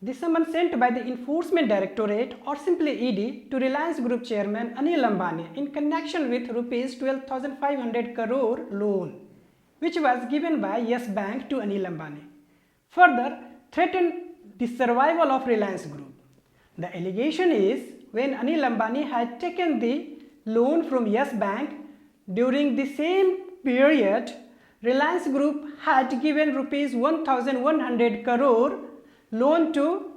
The summons sent by the Enforcement Directorate or simply ED to Reliance Group Chairman Anil Ambani in connection with Rs 12,500 crore loan which was given by Yes Bank to Anil Ambani, further threatened the survival of Reliance Group. The allegation is when Anil Ambani had taken the loan from Yes Bank, during the same period, Reliance Group had given Rs 1,100 crore loan to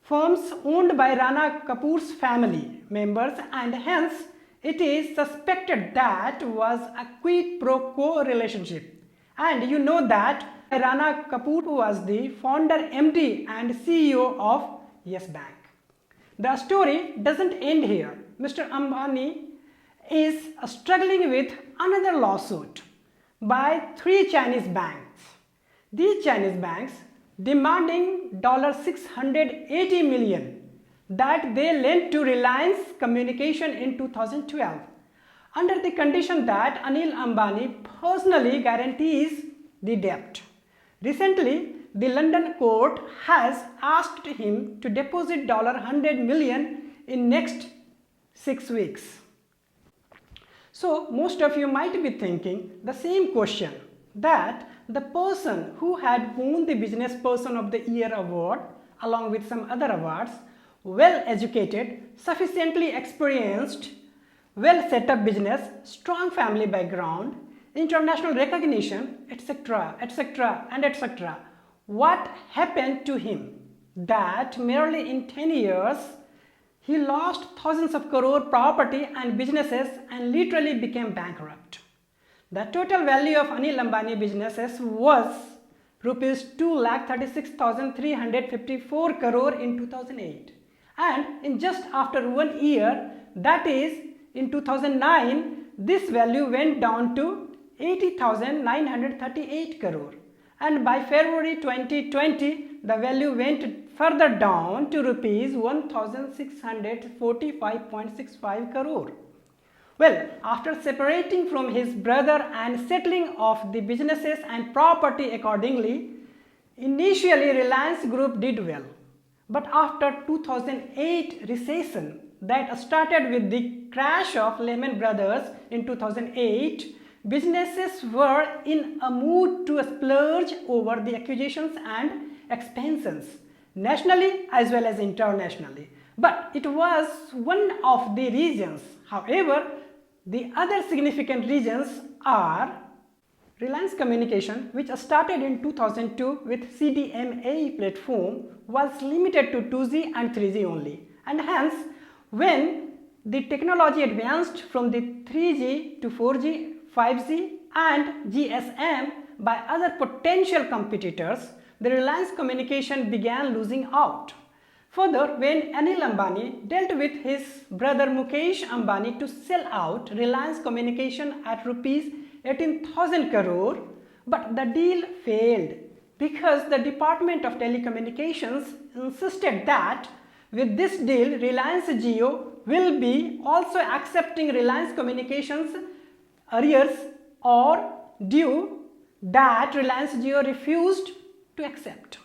firms owned by Rana Kapoor's family members, and hence it is suspected that was a quid pro quo relationship. And you know that Rana Kapoor was the founder, MD and CEO of Yes Bank. The story doesn't end here. Mr. Ambani is struggling with another lawsuit by 3 Chinese banks. These Chinese banks demanding $680 million that they lent to Reliance Communication in 2012 under the condition that Anil Ambani personally guarantees the debt. Recently, the London court has asked him to deposit $100 million in next 6 weeks. So, most of you might be thinking the same question, that the person who had won the Business Person of the Year award along with some other awards, well educated, sufficiently experienced, well set up business, strong family background, international recognition, etc., etc., and etc. What happened to him that merely in 10 years he lost thousands of crore property and businesses and literally became bankrupt? The total value of Anil Ambani businesses was Rs 2,36,354 crore in 2008, and in just after 1 year, that is in 2009, this value went down to 80,938 crore, and by February 2020 the value went further down to Rs 1,645.65 crore. Well, after separating from his brother and settling off the businesses and property accordingly, initially Reliance Group did well, but after 2008 recession that started with the crash of Lehman Brothers in 2008, businesses were in a mood to splurge over the acquisitions and expansions, nationally as well as internationally. But it was one of the reasons. However, the other significant reasons are Reliance Communication, which started in 2002 with CDMA platform, was limited to 2G and 3G only, and hence when the technology advanced from the 3G to 4G, 5G and GSM by other potential competitors, the Reliance Communication began losing out. Further, when Anil Ambani dealt with his brother Mukesh Ambani to sell out Reliance Communication at Rs 18,000 crore, but the deal failed because the Department of Telecommunications insisted that with this deal, Reliance Jio will be also accepting Reliance Communications arrears or due that Reliance Jio refused to accept.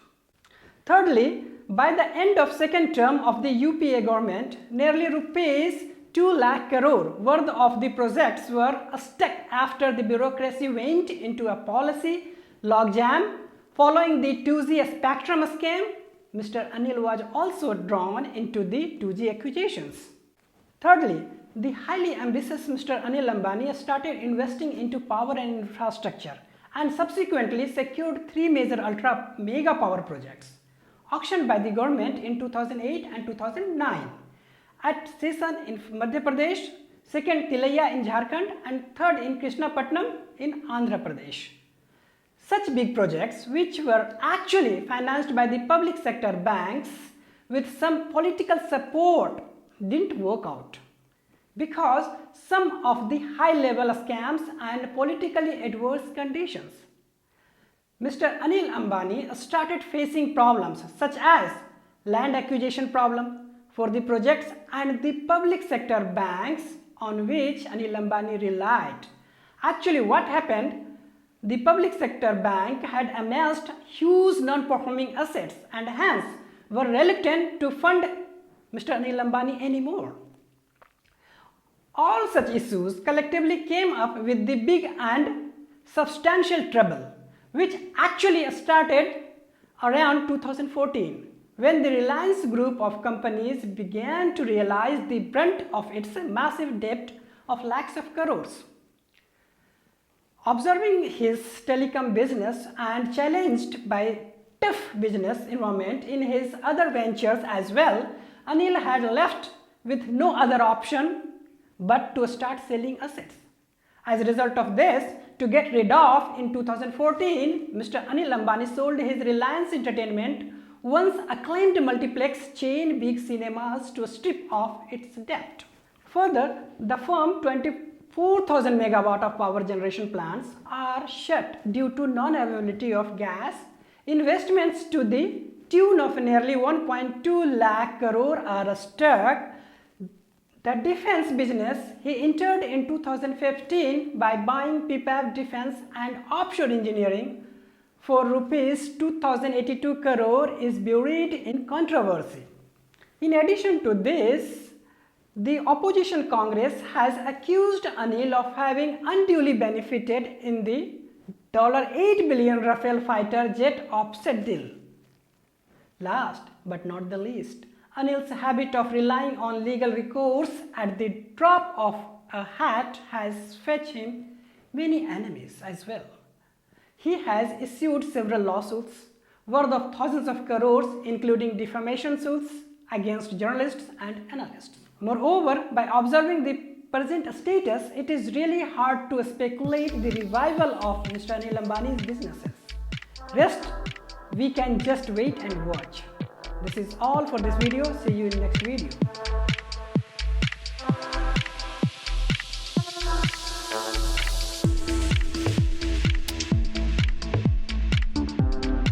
Thirdly, by the end of second term of the UPA government, nearly Rs 2 lakh crore worth of the projects were stuck after the bureaucracy went into a policy logjam. Following the 2G spectrum scam, Mr. Anil was also drawn into the 2G acquisitions. Thirdly, the highly ambitious Mr. Anil Ambani started investing into power and infrastructure and subsequently secured 3 major ultra mega power projects auctioned by the government in 2008 and 2009 at Sesan in Madhya Pradesh, second Tilaiya in Jharkhand and third in Krishnapatnam in Andhra Pradesh. Such big projects, which were actually financed by the public sector banks with some political support, didn't work out because some of the high level scams and politically adverse conditions. Mr. Anil Ambani started facing problems such as land acquisition problem for the projects and the public sector banks on which Anil Ambani relied. Actually, what happened? The public sector bank had amassed huge non-performing assets and hence were reluctant to fund Mr. Anil Ambani anymore. All such issues collectively came up with the big and substantial trouble, which actually started around 2014, when the Reliance group of companies began to realize the brunt of its massive debt of lakhs of crores. Observing his telecom business and challenged by tough business environment in his other ventures as well, Anil had left with no other option but to start selling assets. As a result of this, to get rid of, in 2014, Mr. Anil Ambani sold his Reliance Entertainment, once acclaimed multiplex chain Big Cinemas, to strip off its debt. Further, the firm 24,000 megawatt of power generation plants are shut due to non-availability of gas. Investments to the tune of nearly 1.2 lakh crore are stuck. The defense business he entered in 2015 by buying PPAP Defense and Offshore Engineering for rupees 2082 crore is buried in controversy. In addition to this, the opposition Congress has accused Anil of having unduly benefited in the $8 billion Rafale fighter jet offset deal. Last but not the least, Anil's habit of relying on legal recourse at the drop of a hat has fetched him many enemies as well. He has issued several lawsuits worth of thousands of crores, including defamation suits against journalists and analysts. Moreover, by observing the present status, it is really hard to speculate the revival of Mr. Anil Ambani's businesses. Rest, we can just wait and watch. This is all for this video. See you in next video.